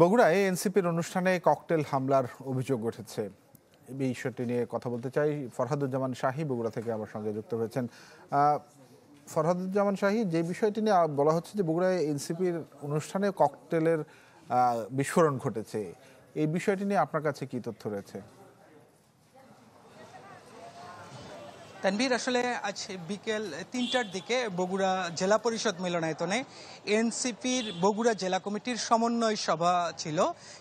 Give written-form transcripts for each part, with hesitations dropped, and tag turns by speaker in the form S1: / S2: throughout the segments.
S1: বগুড়ায় এনসিপির অনুষ্ঠানে ককটেল হামলার অভিযোগ উঠেছে। এই বিষয়টি নিয়ে কথা বলতে চাই। ফরহাদুজ্জামান শাহী বগুড়া থেকে আমার সঙ্গে যুক্ত হয়েছেন। ফরহাদুজ্জামান শাহী, যে বিষয়টি নিয়ে বলা হচ্ছে যে বগুড়ায় এনসিপির অনুষ্ঠানে ককটেলের বিস্ফোরণ ঘটেছে, এই বিষয়টি নিয়ে আপনার কাছে কি তথ্য রয়েছে?
S2: তানভীর, আসলে আজ বিকেল ৩টার দিকে বগুড়া জেলা পরিষদ মিলনায়তনে এনসিপির বগুড়া জেলা কমিটির সমন্বয় সভা ছিল।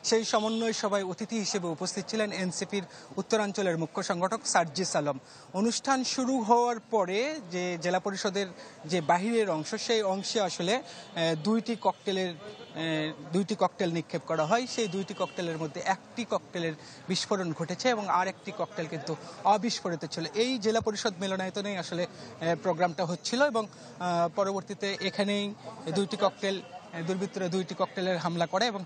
S2: সেই সমন্বয় সভায় অতিথি হিসেবে উপস্থিত ছিলেন এনসিপির উত্তরাঞ্চলের মুখ্য সংগঠক সার্জিস আলম। অনুষ্ঠান শুরু হওয়ার পরে যে জেলা পরিষদের যে বাহিরের অংশ, সেই অংশে আসলে দুইটি ককটেল নিক্ষেপ করা হয়। সেই দুইটি ককটেলের মধ্যে একটি ককটেলের বিস্ফোরণ ঘটেছে এবং আরেকটি ককটেল কিন্তু অবিস্ফোরিত ছিল। এই জেলা পরিষদ মিলনায়তনেই আসলে প্রোগ্রামটা হচ্ছিল এবং পরবর্তীতে এখানেই দুর্বৃত্তরা দুইটি ককটেলের হামলা করে এবং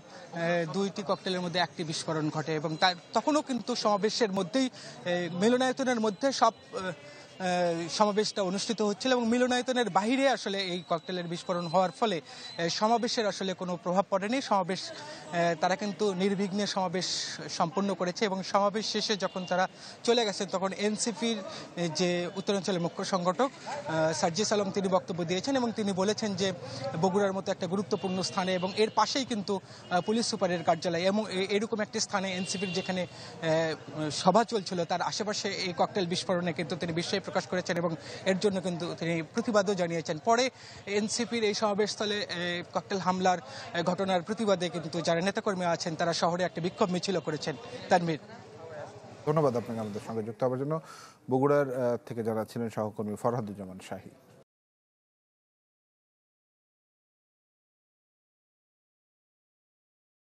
S2: দুইটি ককটেলের মধ্যে একটি বিস্ফোরণ ঘটে এবং তখনও কিন্তু সমাবেশের মধ্যেই, মিলনায়তনের মধ্যে সমাবেশটা অনুষ্ঠিত হচ্ছিল এবং মিলনায়তনের বাহিরে আসলে এই ককটেলের বিস্ফোরণ হওয়ার ফলে সমাবেশের আসলে কোনো প্রভাব পড়েনি। তারা কিন্তু নির্বিঘ্নে সমাবেশ সম্পন্ন করেছে এবং সমাবেশ শেষে যখন তারা চলে গেছেন তখন এনসিপির যে উত্তরাঞ্চলের মুখ্য সংগঠক সার্জিস আলম, তিনি বক্তব্য দিয়েছেন এবং তিনি বলেছেন যে বগুড়ার মতো একটা গুরুত্বপূর্ণ স্থানে এবং এর পাশেই কিন্তু পুলিশ সুপারের কার্যালয় এবং এরকম একটি স্থানে এনসিপির যেখানে সভা চলছিল তার আশেপাশে এই ককটেল বিস্ফোরণে কিন্তু তিনি বিস্ময় প্রকাশ করেছেন এবং এর জন্য কিন্তু তিনি প্রতিবাদও জানিয়েছেন। পরে এনসিপির এই সমাবেশস্থলে ককটেল হামলার ঘটনার প্রতিবাদে কিন্তু যারা নেতাকর্মী আছেন তারা শহরে একটা বিক্ষোভ মিছিল করেছেন। তানভীর,
S1: ধন্যবাদ আপনাকে আমাদের সঙ্গে যুক্ত হওয়ার জন্য। বগুড়ার থেকে যারা ছিলেন সহকর্মী ফরহাদুজ্জামান শাহী।